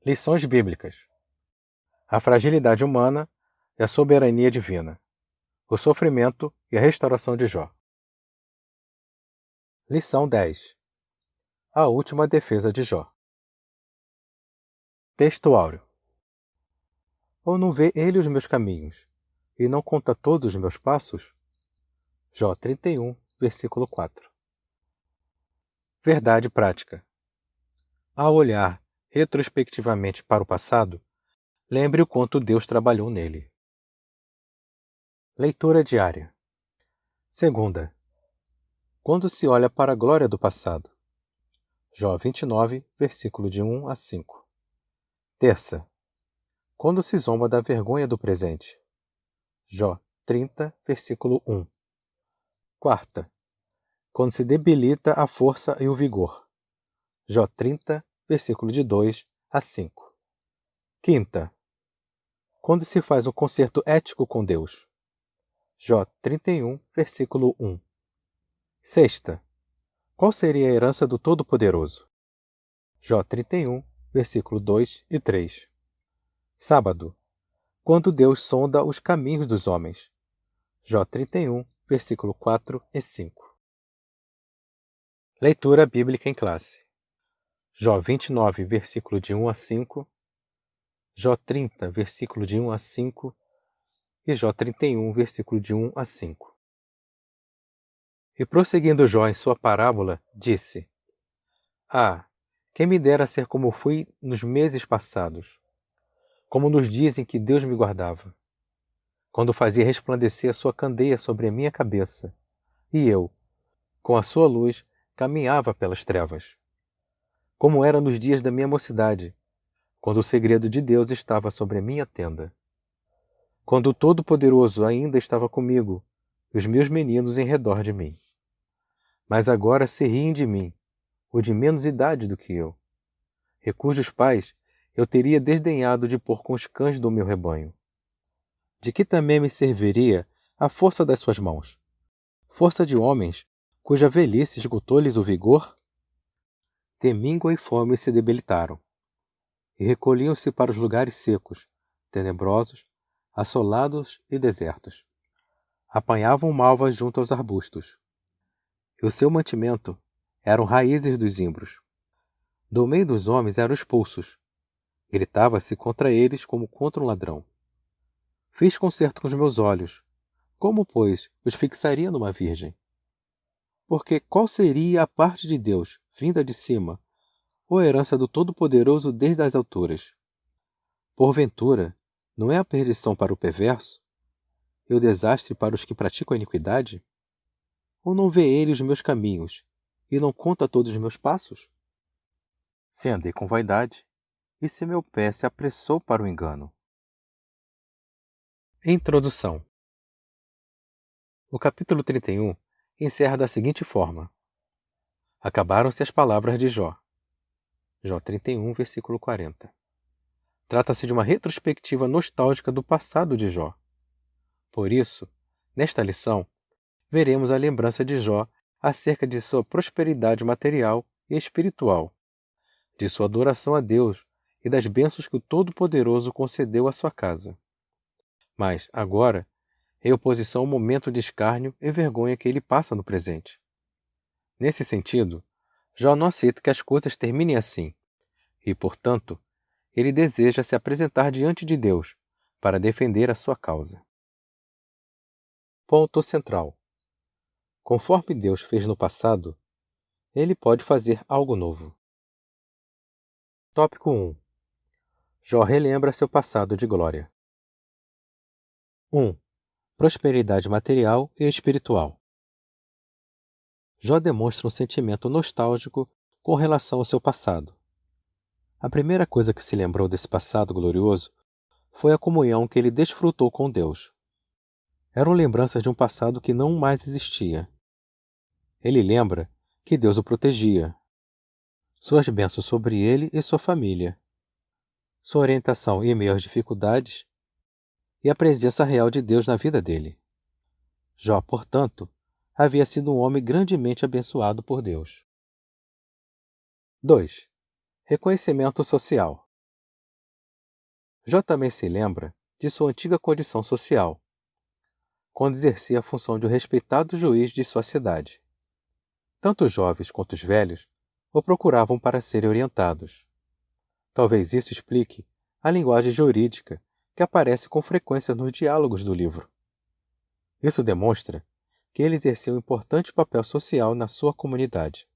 Lições bíblicas. A fragilidade humana e a soberania divina. O sofrimento e a restauração de Jó. Lição 10. A última defesa de Jó. Texto áureo. Ou não vê ele os meus caminhos, e não conta todos os meus passos? Jó 31, versículo 4. Verdade prática. Ao olhar retrospectivamente para o passado, lembre o quanto Deus trabalhou nele. Leitura diária. Segunda. Quando se olha para a glória do passado. Jó 29, versículo de 1 a 5. Terça. Quando se zomba da vergonha do presente. Jó 30, versículo 1. Quarta. Quando se debilita a força e o vigor. Jó 30, versículo de 2 a 5. Quinta. Quando se faz um concerto ético com Deus. Jó 31, versículo 1. Sexta. Qual seria a herança do Todo-Poderoso? Jó 31, versículo 2 e 3. Sábado. Quando Deus sonda os caminhos dos homens. Jó 31, versículo 4 e 5. Leitura bíblica em classe. Jó 29, versículo de 1 a 5. Jó 30, versículo de 1 a 5. E Jó 31, versículo de 1 a 5. E prosseguindo Jó em sua parábola, disse: Ah, quem me dera ser como fui nos meses passados, como nos dias em que Deus me guardava, quando fazia resplandecer a sua candeia sobre a minha cabeça, e eu, com a sua luz, caminhava pelas trevas. Como era nos dias da minha mocidade, quando o segredo de Deus estava sobre a minha tenda. Quando o Todo-Poderoso ainda estava comigo, e os meus meninos em redor de mim. Mas agora se riem de mim, o de menos idade do que eu, e cujos pais eu teria desdenhado de pôr com os cães do meu rebanho. De que também me serviria a força das suas mãos? Força de homens, cuja velhice esgotou-lhes o vigor? De míngua e fome se debilitaram, e recolhiam-se para os lugares secos, tenebrosos, assolados e desertos. Apanhavam malvas junto aos arbustos, e o seu mantimento eram raízes dos zimbros. Do meio dos homens eram expulsos. Gritava-se contra eles como contra um ladrão. Fiz concerto com os meus olhos. Como, pois, os fixaria numa virgem? Porque qual seria a parte de Deus, vinda de cima, ou a herança do Todo-Poderoso desde as alturas? Porventura, não é a perdição para o perverso, e o desastre para os que praticam a iniquidade? Ou não vê ele os meus caminhos, e não conta todos os meus passos? Se andei com vaidade, e se meu pé se apressou para o engano. Introdução. O capítulo 31 encerra da seguinte forma: Acabaram-se as palavras de Jó. Jó 31, versículo 40. Trata-se de uma retrospectiva nostálgica do passado de Jó. Por isso, nesta lição, veremos a lembrança de Jó acerca de sua prosperidade material e espiritual, de sua adoração a Deus e das bênçãos que o Todo-Poderoso concedeu à sua casa. Mas, agora, em oposição ao momento de escárnio e vergonha que ele passa no presente. Nesse sentido, Jó não aceita que as coisas terminem assim, e, portanto, ele deseja se apresentar diante de Deus para defender a sua causa. Ponto central. Conforme Deus fez no passado, ele pode fazer algo novo. Tópico 1. Jó relembra seu passado de glória. 1. Prosperidade material e espiritual. Jó demonstra um sentimento nostálgico com relação ao seu passado. A primeira coisa que se lembrou desse passado glorioso foi a comunhão que ele desfrutou com Deus. Eram lembranças de um passado que não mais existia. Ele lembra que Deus o protegia, suas bênçãos sobre ele e sua família, sua orientação em meio às dificuldades e a presença real de Deus na vida dele. Jó, portanto, havia sido um homem grandemente abençoado por Deus. 2. Reconhecimento social. Jó também se lembra de sua antiga condição social, quando exercia a função de um respeitado juiz de sua cidade. Tanto os jovens quanto os velhos o procuravam para serem orientados. Talvez isso explique a linguagem jurídica que aparece com frequência nos diálogos do livro. Isso demonstra que ele exercia um importante papel social na sua comunidade.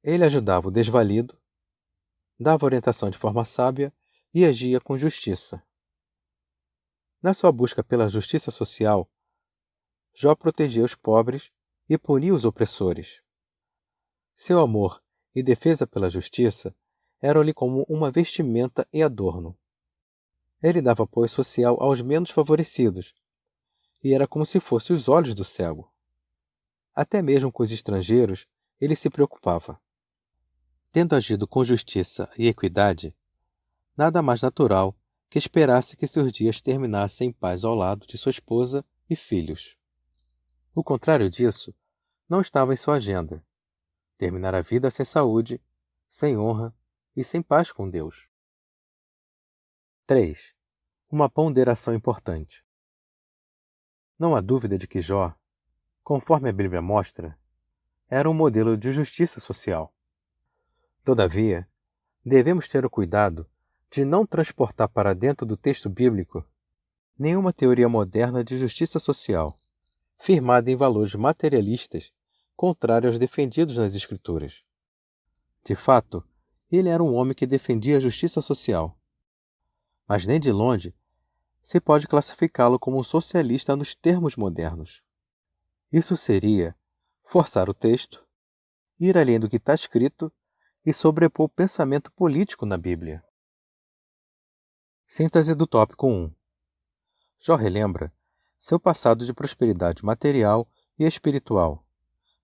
Ele ajudava o desvalido, dava orientação de forma sábia e agia com justiça. Na sua busca pela justiça social, Jó protegia os pobres e punia os opressores. Seu amor e defesa pela justiça eram-lhe como uma vestimenta e adorno. Ele dava apoio social aos menos favorecidos, e era como se fosse os olhos do cego. Até mesmo com os estrangeiros, ele se preocupava. Tendo agido com justiça e equidade, nada mais natural que esperasse que seus dias terminassem em paz ao lado de sua esposa e filhos. O contrário disso não estava em sua agenda: terminar a vida sem saúde, sem honra e sem paz com Deus. 3. Uma ponderação importante. Não há dúvida de que Jó, conforme a Bíblia mostra, era um modelo de justiça social. Todavia, devemos ter o cuidado de não transportar para dentro do texto bíblico nenhuma teoria moderna de justiça social, firmada em valores materialistas contrários aos defendidos nas Escrituras. De fato, ele era um homem que defendia a justiça social, mas nem de longe se pode classificá-lo como um socialista nos termos modernos. Isso seria forçar o texto, ir além do que está escrito e sobrepor o pensamento político na Bíblia. Síntese do tópico 1. Jó relembra seu passado de prosperidade material e espiritual,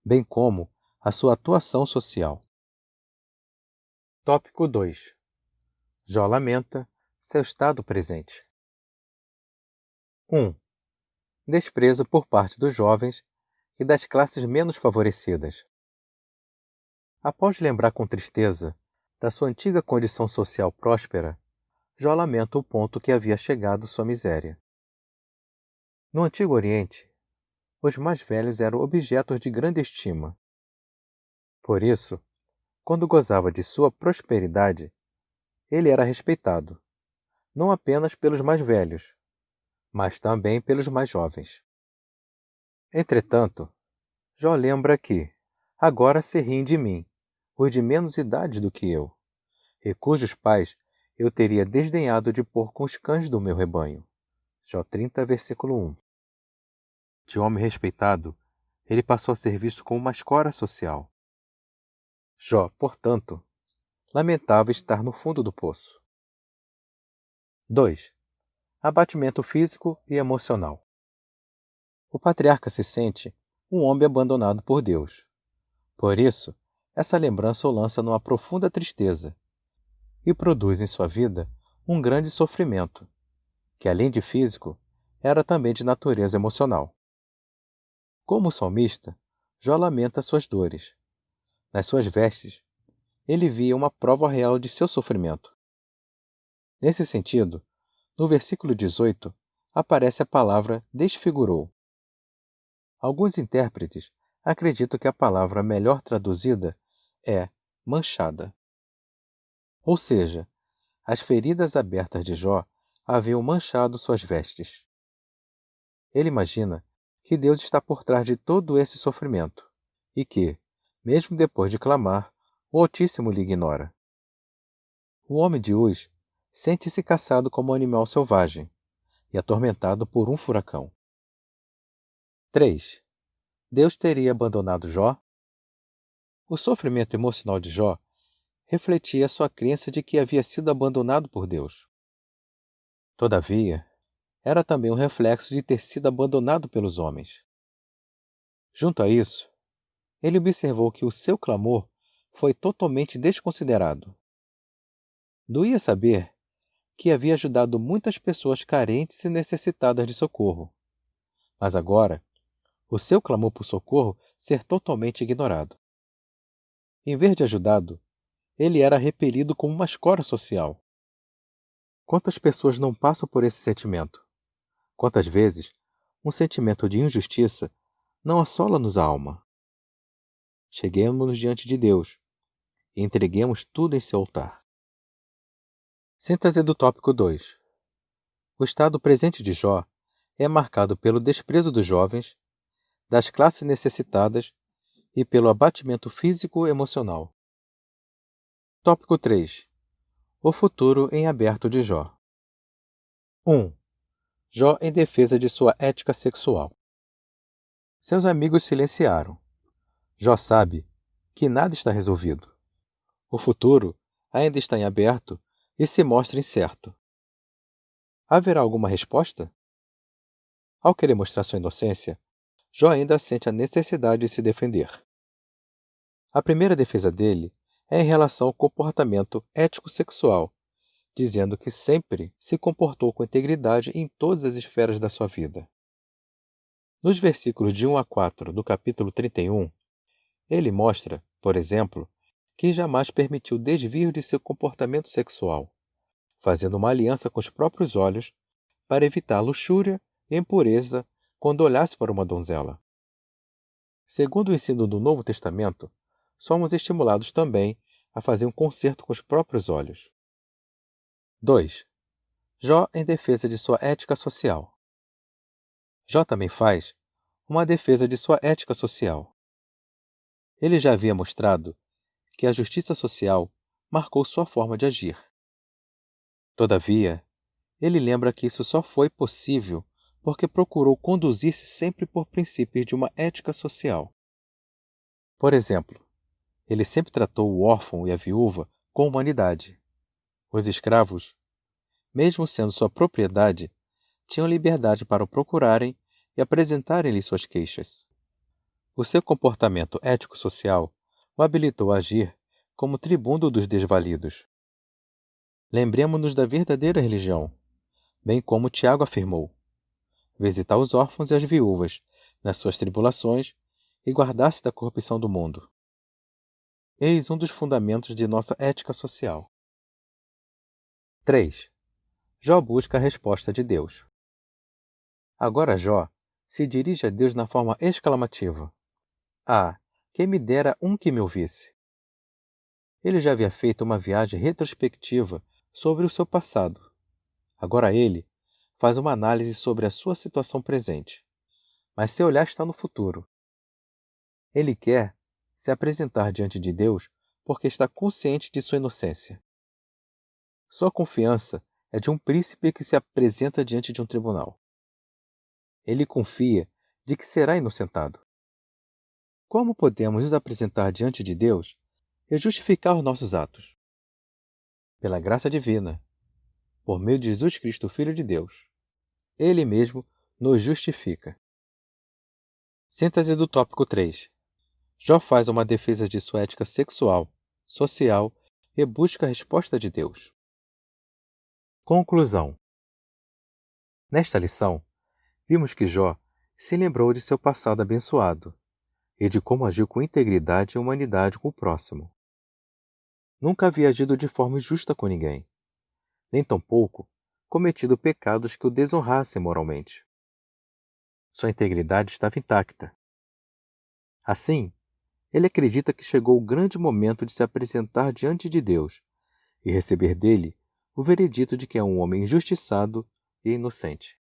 bem como a sua atuação social. Tópico 2. Jó lamenta seu estado presente. 1. Desprezo por parte dos jovens e das classes menos favorecidas. Após lembrar com tristeza da sua antiga condição social próspera, Jó lamenta o ponto que havia chegado sua miséria. No Antigo Oriente, os mais velhos eram objetos de grande estima. Por isso, quando gozava de sua prosperidade, ele era respeitado, não apenas pelos mais velhos, mas também pelos mais jovens. Entretanto, Jó lembra que agora se riem de mim, os de menos idade do que eu, e cujos pais eu teria desdenhado de pôr com os cães do meu rebanho. Jó 30, versículo 1. De homem respeitado, ele passou a ser visto como uma escória social. Jó, portanto, lamentava estar no fundo do poço. 2. Abatimento físico e emocional. O patriarca se sente um homem abandonado por Deus. Por isso, essa lembrança o lança numa profunda tristeza e produz em sua vida um grande sofrimento, que além de físico, era também de natureza emocional. Como salmista, Jó lamenta suas dores. Nas suas vestes, ele via uma prova real de seu sofrimento. Nesse sentido, no versículo 18, aparece a palavra desfigurou. Alguns intérpretes acreditam que a palavra melhor traduzida é manchada. Ou seja, as feridas abertas de Jó haviam manchado suas vestes. Ele imagina que Deus está por trás de todo esse sofrimento e que, mesmo depois de clamar, o Altíssimo lhe ignora. O homem de Uz sente-se caçado como um animal selvagem e atormentado por um furacão. 3. Deus teria abandonado Jó? O sofrimento emocional de Jó refletia sua crença de que havia sido abandonado por Deus. Todavia, era também um reflexo de ter sido abandonado pelos homens. Junto a isso, ele observou que o seu clamor foi totalmente desconsiderado. Doía saber que havia ajudado muitas pessoas carentes e necessitadas de socorro, mas agora, o seu clamor por socorro ser totalmente ignorado. Em vez de ajudado, ele era repelido como uma escória social. Quantas pessoas não passam por esse sentimento? Quantas vezes um sentimento de injustiça não assola-nos a alma? Cheguemos diante de Deus e entreguemos tudo em seu altar. Síntese do tópico 2. O estado presente de Jó é marcado pelo desprezo dos jovens, das classes necessitadas e pelo abatimento físico e emocional. Tópico 3. O futuro em aberto de Jó. 1. Jó em defesa de sua ética sexual. Seus amigos silenciaram. Jó sabe que nada está resolvido. O futuro ainda está em aberto e se mostra incerto. Haverá alguma resposta? Ao querer mostrar sua inocência, Jó ainda sente a necessidade de se defender. A primeira defesa dele é em relação ao comportamento ético-sexual, dizendo que sempre se comportou com integridade em todas as esferas da sua vida. Nos versículos de 1 a 4 do capítulo 31, ele mostra, por exemplo, que jamais permitiu desvio de seu comportamento sexual, fazendo uma aliança com os próprios olhos para evitar luxúria e impureza quando olhasse para uma donzela. Segundo o ensino do Novo Testamento, somos estimulados também a fazer um concerto com os próprios olhos. 2. Jó em defesa de sua ética social. Jó também faz uma defesa de sua ética social. Ele já havia mostrado que a justiça social marcou sua forma de agir. Todavia, ele lembra que isso só foi possível porque procurou conduzir-se sempre por princípios de uma ética social. Por exemplo, ele sempre tratou o órfão e a viúva com humanidade. Os escravos, mesmo sendo sua propriedade, tinham liberdade para o procurarem e apresentarem-lhe suas queixas. O seu comportamento ético-social o habilitou a agir como tribuno dos desvalidos. Lembremos-nos da verdadeira religião, bem como Tiago afirmou: visitar os órfãos e as viúvas nas suas tribulações e guardar-se da corrupção do mundo. Eis um dos fundamentos de nossa ética social. 3. Jó busca a resposta de Deus. Agora Jó se dirige a Deus na forma exclamativa: ah, quem me dera um que me ouvisse! Ele já havia feito uma viagem retrospectiva sobre o seu passado. Agora ele faz uma análise sobre a sua situação presente, mas seu olhar está no futuro. Ele quer se apresentar diante de Deus porque está consciente de sua inocência. Sua confiança é de um príncipe que se apresenta diante de um tribunal. Ele confia de que será inocentado. Como podemos nos apresentar diante de Deus e justificar os nossos atos? Pela graça divina, por meio de Jesus Cristo, Filho de Deus. Ele mesmo nos justifica. Síntese do tópico 3. Jó faz uma defesa de sua ética sexual, social e busca a resposta de Deus. Conclusão. Nesta lição, vimos que Jó se lembrou de seu passado abençoado e de como agiu com integridade e humanidade com o próximo. Nunca havia agido de forma injusta com ninguém, nem tampouco cometido pecados que o desonrassem moralmente. Sua integridade estava intacta. Assim, ele acredita que chegou o grande momento de se apresentar diante de Deus e receber dele o veredito de que é um homem injustiçado e inocente.